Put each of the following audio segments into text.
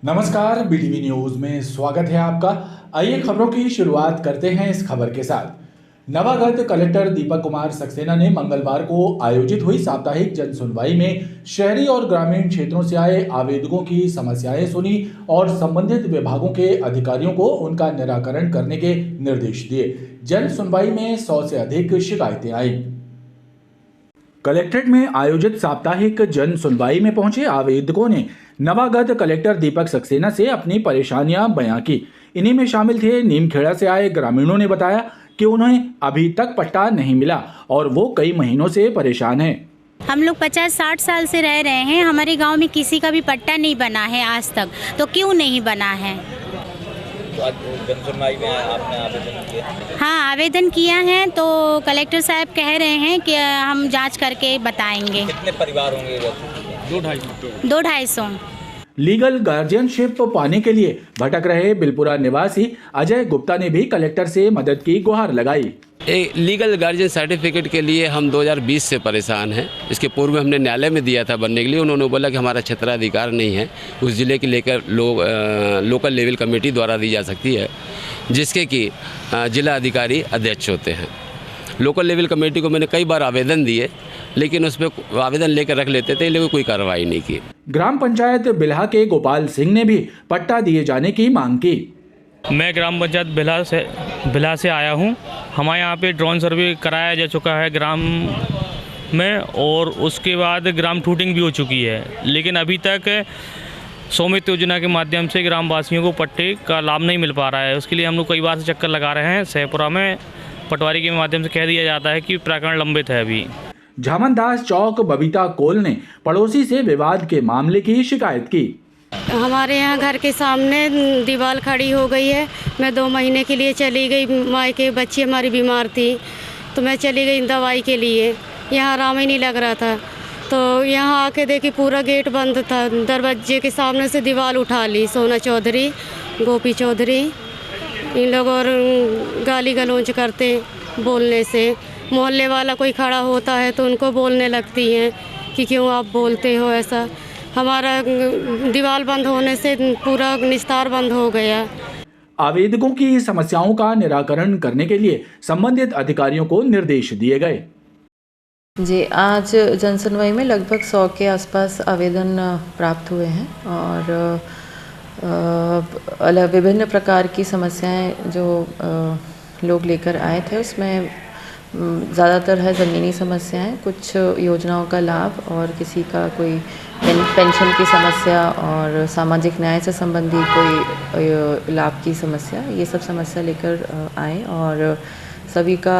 नमस्कार, BTV news में स्वागत है आपका। आइए खबरों की शुरुआत करते हैं इस खबर के साथ। नवागत कलेक्टर दीपक कुमार सक्सेना ने मंगलवार को आयोजित हुई साप्ताहिक जन सुनवाई में शहरी और ग्रामीण क्षेत्रों से आए आवेदकों की समस्याएं सुनी और संबंधित विभागों के अधिकारियों को उनका निराकरण करने के निर्देश दिए। जन सुनवाई में 100 से अधिक शिकायतें आईं। कलेक्ट्रेट में आयोजित साप्ताहिक जन सुनवाई में पहुंचे आवेदकों ने नवागत कलेक्टर दीपक सक्सेना से अपनी परेशानियां बयां की। इन्हीं में शामिल थे नीमखेड़ा से आए ग्रामीणों ने बताया कि उन्हें अभी तक पट्टा नहीं मिला और वो कई महीनों से परेशान हैं। हम लोग 50-60 साल से रह रहे हैं, हमारे गांव में किसी का भी पट्टा नहीं बना है आज तक। तो क्यों नहीं बना है? तो आज जन सुनवाई में आपने आवेदन किया? हाँ, आवेदन किया है। तो कलेक्टर साहब कह रहे हैं कि हम जांच करके बताएंगे। कितने परिवार होंगे? 200-250। लीगल गार्जियनशिप पाने के लिए भटक रहे बिलपुरा निवासी अजय गुप्ता ने भी कलेक्टर से मदद की गुहार लगाई। लीगल गार्जियन सर्टिफिकेट के लिए हम 2020 से परेशान हैं। इसके पूर्व हमने न्यायालय में दिया था बनने के लिए। उन्होंने बोला कि हमारा क्षेत्राधिकार नहीं है, उस ज़िले के लेकर लोकल लेवल कमेटी द्वारा दी जा सकती है, जिसके कि जिला अधिकारी अध्यक्ष होते हैं। लोकल लेवल कमेटी को मैंने कई बार आवेदन दिए, लेकिन उस पर आवेदन लेकर रख लेते थे, लेकिन कोई कार्रवाई नहीं की। ग्राम पंचायत बिल्हा के गोपाल सिंह ने भी पट्टा दिए जाने की मांग की। मैं ग्राम पंचायत बिल्हा से आया हूं। हमारे यहाँ पे ड्रोन सर्वे कराया जा चुका है ग्राम में, और उसके बाद ग्राम टूटिंग भी हो चुकी है, लेकिन अभी तक स्वामित्व योजना के माध्यम से ग्रामवासियों को पट्टे का लाभ नहीं मिल पा रहा है। उसके लिए हम लोग कई बार से चक्कर लगा रहे हैं। सहपुरा में पटवारी के माध्यम से कह दिया जाता है कि प्रकरण लंबित है। अभी झामनदास चौक बबीता कोल ने पड़ोसी से विवाद के मामले की शिकायत की। हमारे यहाँ घर के सामने दीवार खड़ी हो गई है। मैं 2 महीने के लिए चली गई, माँ के बच्ची हमारी बीमार थी, तो मैं चली गई दवाई के लिए। यहाँ आराम ही नहीं लग रहा था, तो यहाँ आके देखी पूरा गेट बंद था। दरवाजे के सामने से दीवार उठा ली सोना चौधरी, गोपी चौधरी, इन लोग और गाली गलौज करते बोलने से। मोहल्ले वाला कोई खड़ा होता है तो उनको बोलने लगती हैं कि क्यों आप बोलते हो ऐसा। हमारा दीवार बंद होने से पूरा निस्तार बंद हो गया। आवेदकों की समस्याओं का निराकरण करने के लिए संबंधित अधिकारियों को निर्देश दिए गए। जी, आज जनसुनवाई में लगभग 100 के आसपास आवेदन प्राप्त हुए हैं और विभिन्न प्रकार की समस्याएं जो लोग लेकर आए थे, उसमें ज़्यादातर है ज़मीनी समस्याएं, कुछ योजनाओं का लाभ और किसी का कोई पेंशन की समस्या और सामाजिक न्याय से संबंधी कोई लाभ की समस्या। ये सब समस्या लेकर आए और सभी का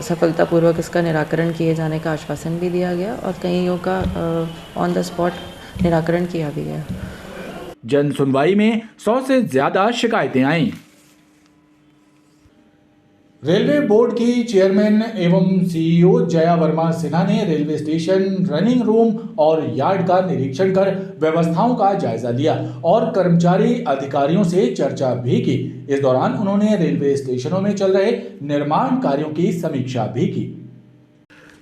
सफलतापूर्वक इसका निराकरण किए जाने का आश्वासन भी दिया गया और कईयों का ऑन द स्पॉट निराकरण किया भी गया। जन सुनवाई में 100 से ज्यादा शिकायतें आईं। रेलवे बोर्ड की चेयरमैन एवं सीईओ जया वर्मा सिन्हा ने रेलवे स्टेशन, रनिंग रूम और यार्ड का निरीक्षण कर व्यवस्थाओं का जायजा लिया और कर्मचारी अधिकारियों से चर्चा भी की। इस दौरान उन्होंने रेलवे स्टेशनों में चल रहे निर्माण कार्यों की समीक्षा भी की।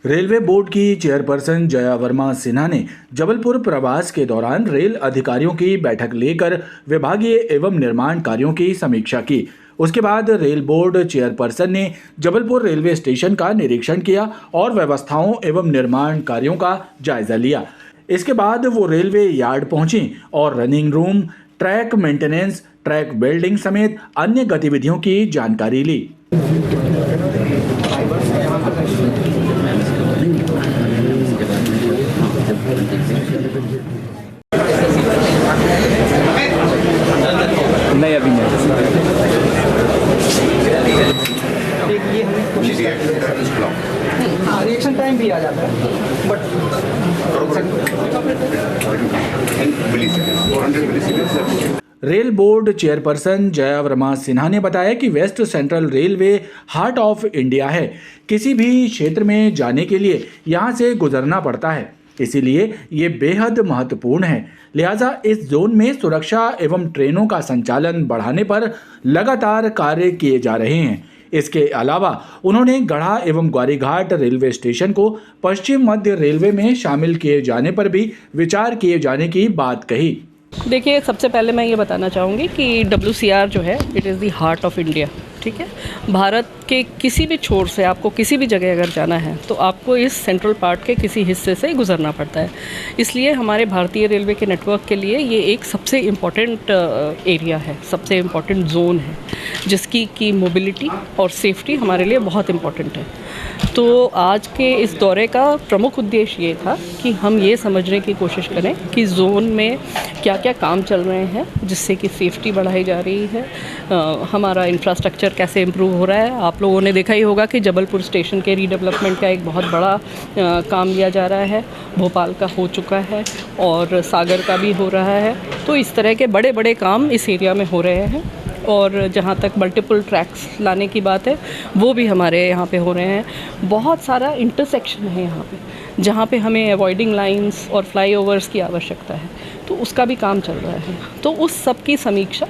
रेलवे बोर्ड की चेयरपर्सन जया वर्मा सिन्हा ने जबलपुर प्रवास के दौरान रेल अधिकारियों की बैठक लेकर विभागीय एवं निर्माण कार्यों की समीक्षा की। उसके बाद रेल बोर्ड चेयरपर्सन ने जबलपुर रेलवे स्टेशन का निरीक्षण किया और व्यवस्थाओं एवं निर्माण कार्यों का जायजा लिया। इसके बाद वो रेलवे यार्ड पहुंची और running room, track maintenance, track building समेत अन्य गतिविधियों की जानकारी ली। नहीं, अभी नहीं। रिएक्शन टाइम भी आ जाता है, but rail board chairperson Jaya Varma Sinha ने बताया कि West Central Railway heart of India है। किसी भी क्षेत्र में जाने के लिए यहाँ से गुजरना पड़ता है, इसीलिए ये बेहद महत्वपूर्ण है। लिहाजा इस जोन में सुरक्षा एवं ट्रेनों का संचालन बढ़ाने पर लगातार कार्य किए जा रहे हैं। इसके अलावा उन्होंने गढ़ा एवं ग्वारीघाट रेलवे स्टेशन को पश्चिम मध्य रेलवे में शामिल किए जाने पर भी विचार किए जाने की बात कही। देखिए, सबसे पहले मैं ये बताना चाहूँगी कि WCR जो है it is the heart of India, ठीक है। भारत के किसी भी छोर से आपको किसी भी जगह अगर जाना है तो आपको इस सेंट्रल पार्ट के किसी हिस्से से गुजरना पड़ता है। इसलिए हमारे भारतीय रेलवे के नेटवर्क के लिए ये एक सबसे इम्पॉर्टेंट एरिया है, सबसे इम्पॉर्टेंट जोन है, जिसकी की मोबिलिटी और सेफ्टी हमारे लिए बहुत इम्पॉर्टेंट है। तो आज के इस दौरे का प्रमुख उद्देश्य ये था कि हम ये समझने की कोशिश करें कि जोन में क्या क्या काम चल रहे हैं जिससे कि सेफ्टी बढ़ाई जा रही है, हमारा इंफ्रास्ट्रक्चर कैसे इम्प्रूव हो रहा है। आप लोगों ने देखा ही होगा कि जबलपुर स्टेशन के रीडेवलपमेंट का एक बहुत बड़ा काम लिया जा रहा है, भोपाल का हो चुका है और सागर का भी हो रहा है। तो इस तरह के बड़े बड़े काम इस एरिया में हो रहे हैं और जहाँ तक मल्टीपल ट्रैक्स लाने की बात है वो भी हमारे यहाँ पे हो रहे हैं। बहुत सारा इंटरसेक्शन है यहाँ पे जहाँ पे हमें अवॉइडिंग लाइंस और फ्लाईओवर्स की आवश्यकता है, तो उसका भी काम चल रहा है। तो उस सब की समीक्षा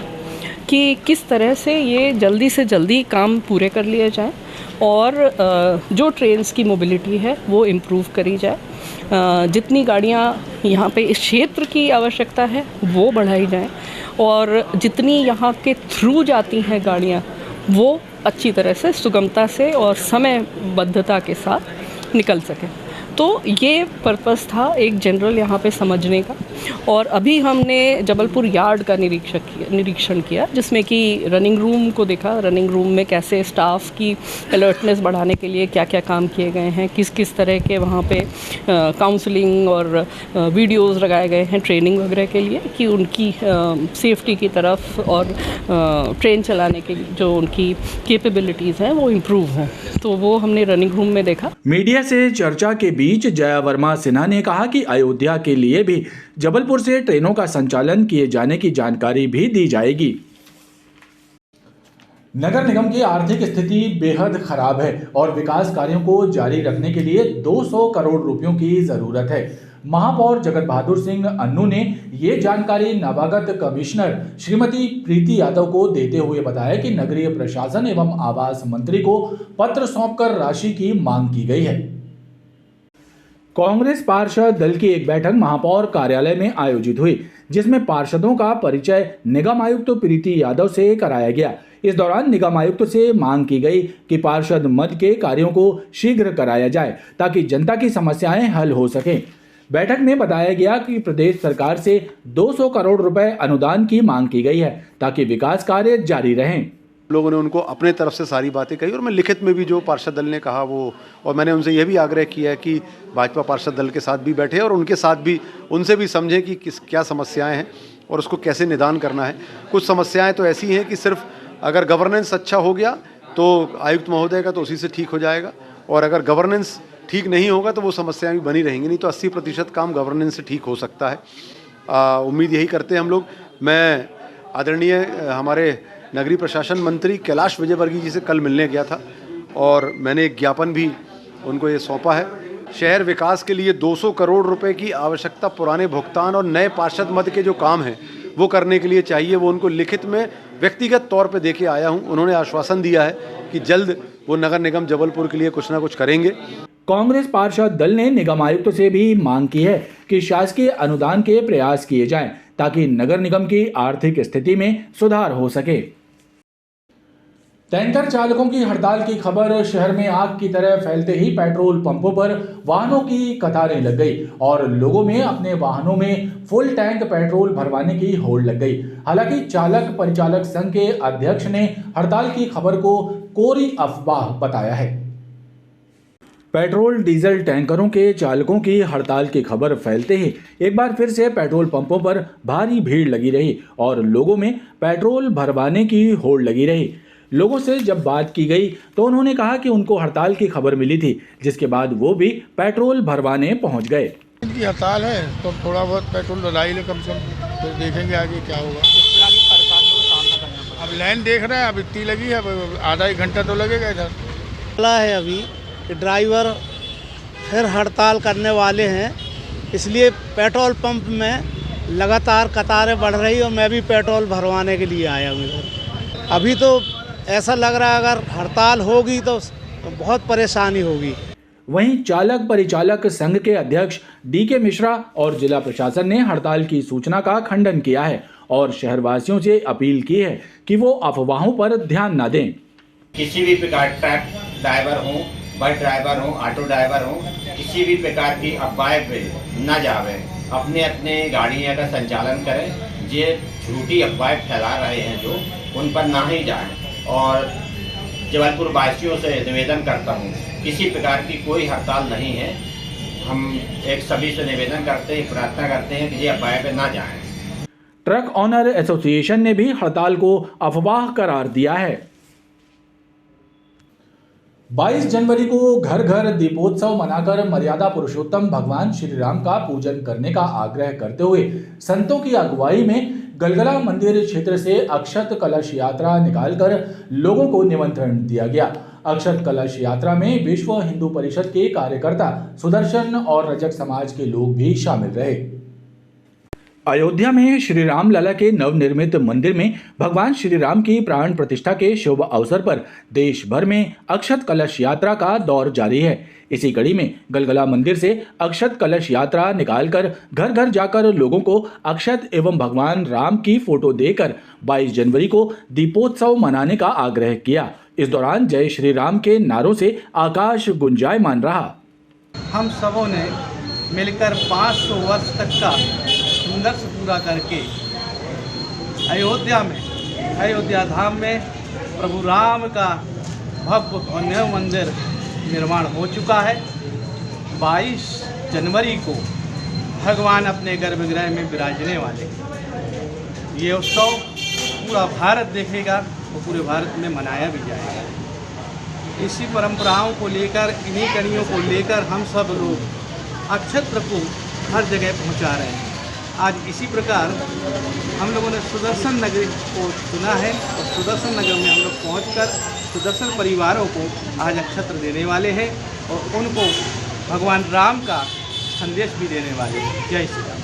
कि किस तरह से ये जल्दी से जल्दी काम पूरे कर लिए जाएं और जो ट्रेन्स की मोबिलिटी है वो इम्प्रूव करी जाए, जितनी गाड़ियाँ यहाँ पे इस क्षेत्र की आवश्यकता है वो बढ़ाई जाएं और जितनी यहाँ के थ्रू जाती हैं गाड़ियाँ वो अच्छी तरह से सुगमता से और समयबद्धता के साथ निकल सकें। तो ये पर्पस था एक जनरल यहाँ पे समझने का। और अभी हमने जबलपुर यार्ड का निरीक्षण किया जिसमें कि रनिंग रूम को देखा, रनिंग रूम में कैसे स्टाफ की अलर्टनेस बढ़ाने के लिए क्या क्या काम किए गए हैं, किस किस तरह के वहाँ पे काउंसलिंग और वीडियोस लगाए गए हैं ट्रेनिंग वगैरह के लिए कि उनकी सेफ्टी की तरफ और ट्रेन चलाने के जो उनकी कैपेबिलिटीज़ हैं वो इम्प्रूव हों। तो वो हमने रनिंग रूम में देखा। मीडिया से चर्चा के बीच जया वर्मा सिन्हा ने कहा कि अयोध्या के लिए भी जबलपुर से ट्रेनों का संचालन किए जाने की जानकारी भी दी जाएगी। नगर निगम की आर्थिक स्थिति बेहद खराब है और विकास कार्यों को जारी रखने के लिए 200 करोड़ रुपयों की जरूरत है। महापौर जगत बहादुर सिंह अन्नू ने ये जानकारी नवागत कमिश्नर श्रीमती प्रीति यादव को देते हुए बताया कि नगरीय प्रशासन एवं आवास मंत्री को पत्र सौंपकर राशि की मांग की गई है। कांग्रेस पार्षद दल की एक बैठक महापौर कार्यालय में आयोजित हुई जिसमें पार्षदों का परिचय निगम आयुक्त प्रीति यादव से कराया गया। इस दौरान निगम आयुक्त से मांग की गई कि पार्षद मद के कार्यों को शीघ्र कराया जाए ताकि जनता की समस्याएं हल हो सकें। बैठक में बताया गया कि प्रदेश सरकार से 200 करोड़ रुपए अनुदान की मांग की गई है ताकि विकास कार्य जारी रहें। लोगों ने उनको अपने तरफ से सारी बातें कही और मैं लिखित में भी जो पार्षद दल ने कहा वो, और मैंने उनसे यह भी आग्रह किया है कि भाजपा पार्षद दल के साथ भी बैठे और उनके साथ भी उनसे भी समझें कि क्या समस्याएं हैं और उसको कैसे निदान करना है। कुछ समस्याएं तो ऐसी हैं कि सिर्फ अगर गवर्नेंस अच्छा हो गया तो आयुक्त महोदय का तो उसी से ठीक हो जाएगा, और अगर गवर्नेंस ठीक नहीं होगा तो वो समस्याएं भी बनी रहेंगी। नहीं तो 80% काम गवर्नेंस से ठीक हो सकता है। उम्मीद यही करते हैं हम लोग। मैं आदरणीय हमारे नगरीय प्रशासन मंत्री कैलाश विजयवर्गीय जी से कल मिलने गया था और मैंने एक ज्ञापन भी उनको ये सौंपा है। शहर विकास के लिए 200 करोड़ रुपए की आवश्यकता पुराने भुगतान और नए पार्षद मद के जो काम हैं वो करने के लिए चाहिए। वो उनको लिखित में व्यक्तिगत तौर पे देके आया हूँ। उन्होंने आश्वासन दिया है कि जल्द वो नगर निगम जबलपुर के लिए कुछ ना कुछ करेंगे। कांग्रेस पार्षद दल ने निगम आयुक्त से भी मांग की है कि शासकीय अनुदान के प्रयास किए जाएं ताकि नगर निगम की आर्थिक स्थिति में सुधार हो सके। टैंकर चालकों की हड़ताल की खबर शहर में आग की तरह फैलते ही पेट्रोल पंपों पर वाहनों की कतारें लग गई और लोगों में अपने वाहनों में फुल टैंक पेट्रोल भरवाने की होड़ लग गई। हालांकि चालक परिचालक संघ के अध्यक्ष ने हड़ताल की खबर को कोरी अफवाह बताया है। पेट्रोल डीजल टैंकरों के चालकों की हड़ताल की खबर फैलते ही एक बार फिर से पेट्रोल पंपों पर भारी भीड़ लगी रही और लोगों में पेट्रोल भरवाने की होड़ लगी रही। लोगों से जब बात की गई तो उन्होंने कहा कि उनको हड़ताल की खबर मिली थी, जिसके बाद वो भी पेट्रोल भरवाने पहुंच गए। इनकी हड़ताल है तो थोड़ा बहुत पेट्रोल डलाई ले कम से कम, तो देखेंगे आगे क्या होगा। अब लाइन देख रहे हैं, अब इतनी लगी है, अब आधा एक घंटा तो लगेगा इधर। है अभी कि ड्राइवर फिर हड़ताल करने वाले हैं, इसलिए पेट्रोल पंप में लगातार कतारें बढ़ रही और मैं भी पेट्रोल भरवाने के लिए आया हूँ इधर। अभी तो ऐसा लग रहा है अगर हड़ताल होगी तो बहुत परेशानी होगी। वहीं चालक परिचालक संघ के अध्यक्ष DK मिश्रा और जिला प्रशासन ने हड़ताल की सूचना का खंडन किया है और शहरवासियों से अपील की है कि वो अफवाहों पर ध्यान न दें। किसी भी प्रकार ट्रक ड्राइवर हो, बस ड्राइवर हो, ऑटो ड्राइवर हो, किसी भी प्रकार की अफवाह पे न जावे, अपने अपने गाड़ियाँ का संचालन करें। ये झूठी अफवाह फैला रहे हैं जो उन पर ना ही जाएं। और जबलपुर वासियों से निवेदन करता हूँ, किसी प्रकार की कोई हड़ताल नहीं है। हम एक सभी से निवेदन करते हैं, प्रार्थना करते हैं कि ये अफवाह पे ना जाएं। ट्रक ऑनर एसोसिएशन ने भी हड़ताल को अफवाह करार दिया है। 22 जनवरी को घर घर दीपोत्सव मनाकर मर्यादा पुरुषोत्तम भगवान श्री राम का पूजन करने का आग्रह करते हुए संतों की अगुवाई में गलगला मंदिर क्षेत्र से अक्षत कलश यात्रा निकालकर लोगों को निमंत्रण दिया गया। अक्षत कलश यात्रा में विश्व हिंदू परिषद के कार्यकर्ता सुदर्शन और रजक समाज के लोग भी शामिल रहे। अयोध्या में श्री राम लला के नवनिर्मित मंदिर में भगवान श्री राम की प्राण प्रतिष्ठा के शुभ अवसर पर देश भर में अक्षत कलश यात्रा का दौर जारी है। इसी कड़ी में गलगला मंदिर से अक्षत कलश यात्रा निकालकर घर घर जाकर लोगों को अक्षत एवं भगवान राम की फोटो देकर 22 जनवरी को दीपोत्सव मनाने का आग्रह किया। इस दौरान जय श्री राम के नारों से आकाश गुंजायमान रहा। हम सबों ने मिलकर 500 वर्ष तक का संघर्ष पूरा करके अयोध्या धाम में प्रभु राम का भव्य और नव मंदिर निर्माण हो चुका है। 22 जनवरी को भगवान अपने गर्भगृह में विराजने वाले। ये उत्सव पूरा भारत देखेगा और पूरे भारत में मनाया भी जाएगा। इसी परंपराओं को लेकर, इन्हीं कड़ियों को लेकर हम सब लोग अक्षत्र को हर जगह पहुंचा रहे हैं। आज इसी प्रकार हम लोगों ने सुदर्शन नगर को चुना है और सुदर्शन नगर में हम लोग पहुंचकर सुदर्शन परिवारों को आज अक्षत्र देने वाले हैं और उनको भगवान राम का संदेश भी देने वाले हैं। जय श्री राम।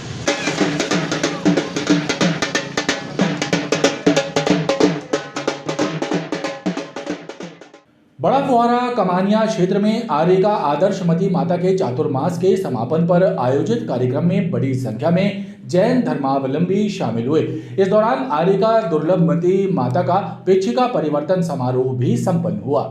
बड़ा फुहारा कमानिया क्षेत्र में आरेका आदर्शमती माता के चातुर्मास के समापन पर आयोजित कार्यक्रम में बड़ी संख्या में जैन धर्मावलंबी शामिल हुए। इस दौरान आरेका दुर्लभमती माता का पिछिका परिवर्तन समारोह भी संपन्न हुआ।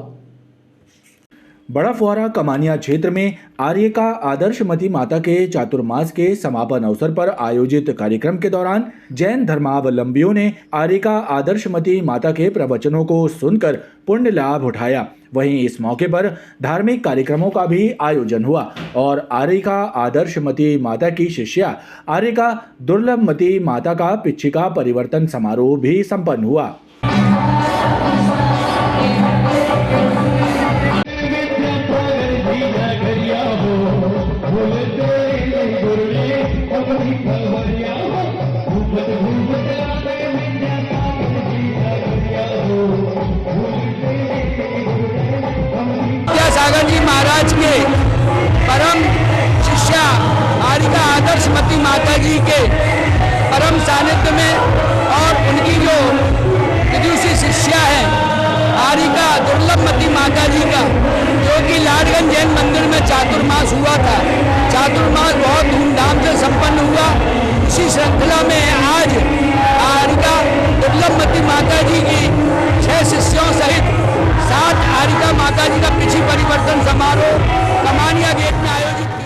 बड़ा फुहारा कमानिया क्षेत्र में आर्यका आदर्शमती माता के चातुर्मास के समापन अवसर पर आयोजित कार्यक्रम के दौरान जैन धर्मावलंबियों ने आर्यका आदर्शमती माता के प्रवचनों को सुनकर पुण्य लाभ उठाया। वहीं इस मौके पर धार्मिक कार्यक्रमों का भी आयोजन हुआ और आर्यका आदर्शमती माता की शिष्या आर्यका दुर्लभमती माता का पिछिका परिवर्तन समारोह भी संपन्न हुआ। सागर जी महाराज के परम शिष्या आर्यका आदर्शमती माता जी के परम सानिध्य में और उनकी जो विदुषी शिष्या है आर्यका दुर्लभमती माता जी का, जो कि लाडगंज जैन मंदिर में चातुर्मास हुआ था। चातुर्मास बहुत धूमधाम से संपन्न हुआ। इसी श्रृंखला में आज आर्यका दुर्लभमती माता जी की 6 शिष्यों सहित 7 आर्यका माता जी का पिछी परिवर्तन समारोह कमानिया गेट में आयोजित किया।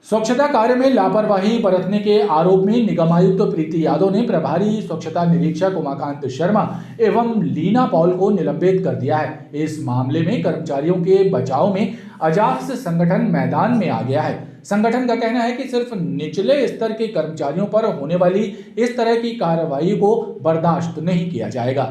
स्वच्छता कार्य में लापरवाही बरतने के आरोप में निगमायुक्त प्रीति यादव ने प्रभारी स्वच्छता निरीक्षक उमाकांत शर्मा एवं लीना पॉल को निलंबित कर दिया है। इस मामले में कर्मचारियों के बचाव में अजाक्स संगठन मैदान में आ गया है। संगठन का कहना है कि सिर्फ निचले स्तर के कर्मचारियों पर होने वाली इस तरह की कार्रवाई को बर्दाश्त नहीं किया जाएगा।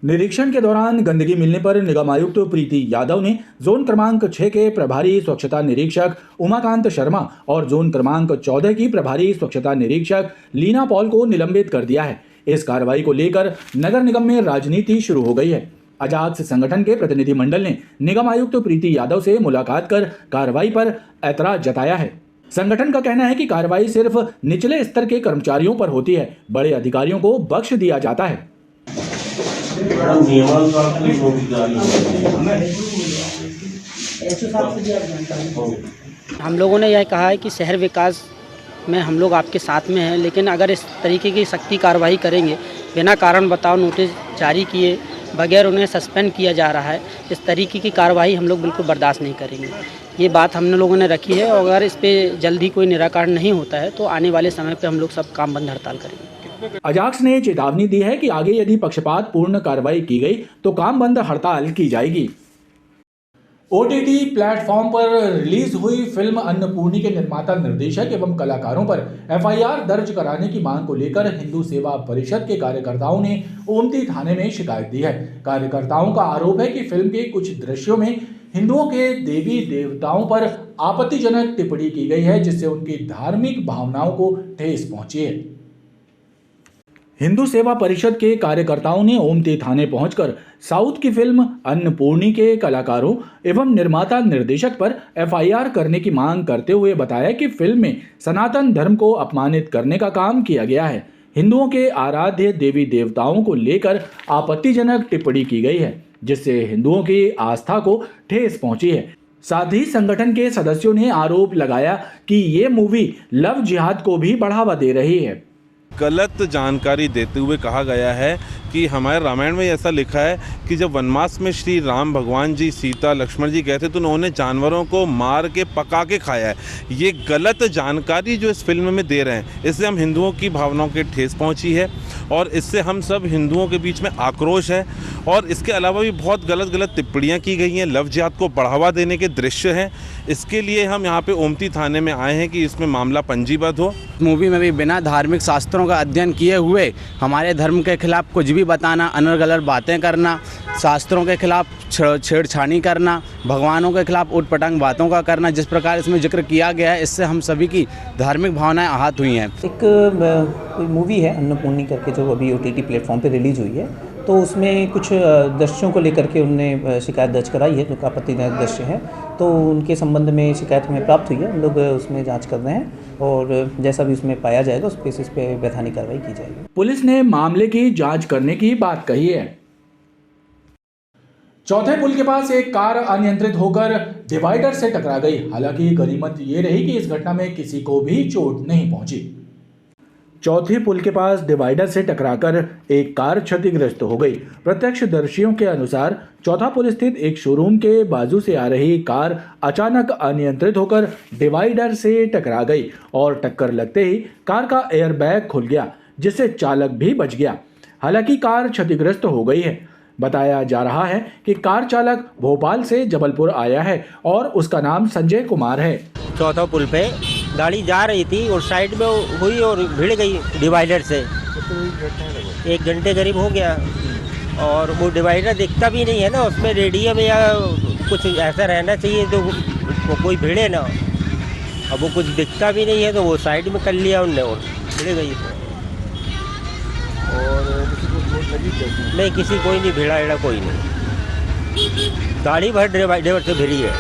निरीक्षण के दौरान गंदगी मिलने पर निगमायुक्त प्रीति यादव ने जोन क्रमांक 6 के प्रभारी स्वच्छता निरीक्षक उमाकांत शर्मा और जोन क्रमांक 14 की प्रभारी स्वच्छता निरीक्षक लीना पॉल को निलंबित कर दिया है। इस कार्रवाई को लेकर नगर निगम में राजनीति शुरू हो गई है। अजाक्स संगठन के प्रतिनिधिमंडल ने निगम आयुक्त प्रीति यादव से मुलाकात कर कार्रवाई पर ऐतराज जताया है। संगठन का कहना है कि कार्रवाई सिर्फ निचले स्तर के कर्मचारियों पर होती है, बड़े अधिकारियों को बख्श दिया जाता है। हम लोगों ने यह कहा है कि शहर विकास में हम लोग आपके साथ में हैं, लेकिन अगर इस तरीके की सख्ती कार्रवाई करेंगे, बिना कारण बताओ नोटिस जारी किए बगैर उन्हें सस्पेंड किया जा रहा है, इस तरीके की कार्रवाई हम लोग बिल्कुल बर्दाश्त नहीं करेंगे। ये बात हम लोगों ने रखी है और अगर इस पर जल्दी कोई निराकरण नहीं होता है तो आने वाले समय पर हम लोग सब काम बंद हड़ताल करेंगे। अजाक्स ने चेतावनी दी है कि आगे यदि पक्षपात पूर्ण कार्रवाई की गई तो काम बंद हड़ताल की जाएगी। ओटीटी प्लेटफॉर्म पर रिलीज हुई फिल्म अन्नपूर्णी के निर्माता, निर्देशक एवं कलाकारों पर एफआईआर दर्ज कराने की मांग को लेकर हिंदू सेवा परिषद के कार्यकर्ताओं ने ओमती थाने में शिकायत दी है। कार्यकर्ताओं का आरोप है कि फिल्म के कुछ दृश्यों में हिंदुओं के देवी देवताओं पर आपत्तिजनक टिप्पणी की गई है, जिससे उनकी धार्मिक भावनाओं को ठेस पहुंची है। हिंदू सेवा परिषद के कार्यकर्ताओं ने ओमती थाने पहुंचकर साउथ की फिल्म अन्नपूर्णी के कलाकारों एवं निर्माता निर्देशक पर एफआईआर करने की मांग करते हुए बताया कि फिल्म में सनातन धर्म को अपमानित करने का काम किया गया है। हिंदुओं के आराध्य देवी देवताओं को लेकर आपत्तिजनक टिप्पणी की गई है, जिससे हिंदुओं की आस्था को ठेस पहुंची है। साथ ही संगठन के सदस्यों ने आरोप लगाया कि ये मूवी लव जिहाद को भी बढ़ावा दे रही है। गलत जानकारी देते हुए कहा गया है कि हमारे रामायण में ऐसा लिखा है कि जब वनवास में श्री राम भगवान जी, सीता, लक्ष्मण जी गए थे तो उन्होंने जानवरों को मार के पका के खाया है। ये गलत जानकारी जो इस फिल्म में दे रहे हैं, इससे हम हिंदुओं की भावनाओं के ठेस पहुंची है और इससे हम सब हिंदुओं के बीच में आक्रोश है। और इसके अलावा भी बहुत गलत टिप्पणियाँ की गई हैं, लव जिहाद को बढ़ावा देने के दृश्य हैं। इसके लिए हम यहाँ पे ओमती थाने में आए हैं कि इसमें मामला पंजीबद्ध हो। मूवी में भी बिना धार्मिक शास्त्रों का अध्ययन किए हुए हमारे धर्म के खिलाफ कुछ भी बताना, अनर गलत बातें करना, शास्त्रों के खिलाफ छेड़छाड़ी करना, भगवानों के खिलाफ उटपटांग बातों का करना, जिस प्रकार इसमें जिक्र किया गया है, इससे हम सभी की धार्मिक भावनाएं आहत हुई हैं। एक कोई मूवी है अन्नपूर्णी करके जो अभी ओटीटी प्लेटफॉर्म पे रिलीज हुई है, तो उसमें कुछ दृश्यों को लेकर के उन्होंने शिकायत दर्ज कराई है, जो आपत्तिजनक दृश्य हैं, तो उनके संबंध में शिकायत हमें प्राप्त हुई है। हम लोग उसमें जांच कर रहे हैं और जैसा भी उसमें पाया जाएगा उस बेसिस पे वैधानिक कार्रवाई की जाएगी। पुलिस ने मामले की जांच करने की बात कही है। चौथे पुल के पास एक कार अनियंत्रित होकर डिवाइडर से टकरा गई। हालांकि गनीमत ये रही कि इस घटना में किसी को भी चोट नहीं पहुंची। चौथे पुल के पास डिवाइडर से टकराकर एक कार क्षतिग्रस्त हो गई। प्रत्यक्षदर्शियों के अनुसार चौथा पुल स्थित एक शोरूम के बाजू से आ रही कार अचानक अनियंत्रित होकर डिवाइडर से टकरा गई और टक्कर लगते ही कार का एयरबैग खुल गया, जिससे चालक भी बच गया। हालांकि कार क्षतिग्रस्त हो गई है। बताया जा रहा है कि कार चालक भोपाल से जबलपुर आया है और उसका नाम संजय कुमार है। चौथा पुल पे गाड़ी जा रही थी और साइड में हुई और भिड़ गई डिवाइडर से। 1 घंटे करीब हो गया और वो डिवाइडर दिखता भी नहीं है ना, उसमें रेडियम या कुछ ऐसा रहना चाहिए तो वो कोई भिड़े ना। अब वो कुछ दिखता भी नहीं है तो वो साइड में कर लिया उनने और भिड़ गई। और नहीं, किसी कोई नहीं भिड़ा एड़ा, कोई नहीं। गाड़ी भर ड्राइवर से भिड़ी है।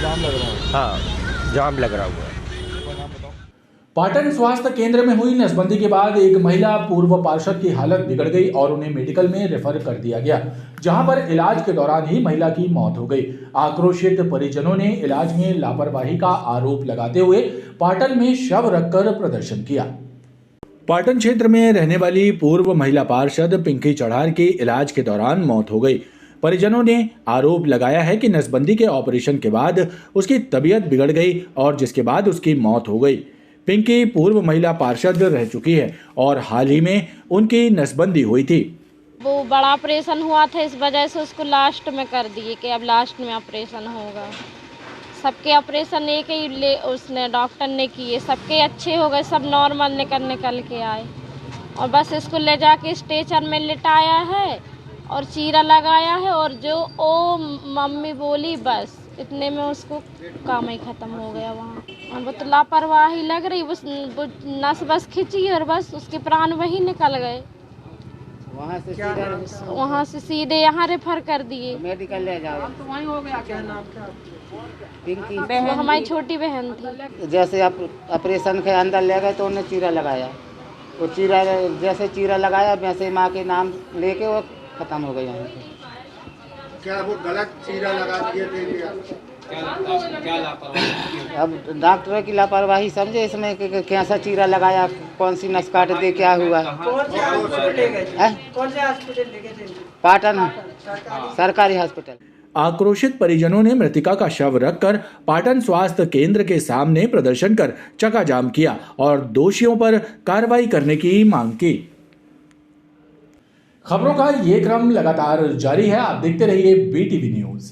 जाम लग रहा है। हाँ, जाम लग रहा हुआ है। पाटन स्वास्थ्य केंद्र में हुई नसबंदी के बाद एक महिला पूर्व पार्षद की हालत बिगड़ गई और उन्हें मेडिकल में रेफर कर दिया गया, जहां पर इलाज के दौरान ही महिला की मौत हो गई। आक्रोशित परिजनों ने इलाज में लापरवाही का आरोप लगाते हुए पाटन में शव रखकर प्रदर्शन किया। पाटन क्षेत्र में रहने वाली पूर्व महिला पार्षद पिंकी चढ़ार की इलाज के दौरान मौत हो गई। परिजनों ने आरोप लगाया है कि नसबंदी के ऑपरेशन के बाद उसकी तबीयत बिगड़ गई और जिसके बाद उसकी मौत हो गई। पिंकी पूर्व महिला पार्षद रह चुकी है और हाल ही में उनकी नसबंदी हुई थी। वो बड़ा ऑपरेशन हुआ था, इस वजह से उसको लास्ट में कर दिए कि अब लास्ट में ऑपरेशन होगा। सबके ऑपरेशन एक ही उसने डॉक्टर ने किए, सबके अच्छे हो गए, सब नॉर्मल निकल के आए और बस इसको ले जाके स्ट्रेचर में लिटाया है और चीरा लगाया है और जो ओ मम्मी बोली बस इतने में उसको काम ही ख़त्म हो गया वहाँ। और वो तो लापरवाही लग रही, बस नस बस खिंची और बस उसके प्राण वही निकल गए। वहाँ से सीधे यहाँ रेफर कर दिए। मेडिकल ले जाओ। तो वहीं हो गया, क्या नाम था? पिंकी। वो हमारी छोटी बहन थी। जैसे ऑपरेशन के अंदर ले गए तो उन्हें चीरा लगाया, वो चीरा जैसे चीरा लगाया वैसे माँ के नाम लेके वो खत्म हो गई यहाँ पे। क्या वो गलत चीरा लगा दिए थे? क्या लापरवाही? अब डॉक्टर की लापरवाही समझे इसमें कि कैसा चीरा लगाया, कौन सी नस काट दे, क्या हुआ? कौन से हॉस्पिटल ले गए थे? कौन से हॉस्पिटल ले गए थे? पाटन सरकारी हॉस्पिटल। आक्रोशित परिजनों ने मृतिका का शव रखकर पाटन स्वास्थ्य केंद्र के सामने प्रदर्शन कर चक्काजाम किया और दोषियों पर कार्रवाई करने की मांग की। खबरों का ये क्रम लगातार जारी है। आप देखते रहिए BTV न्यूज।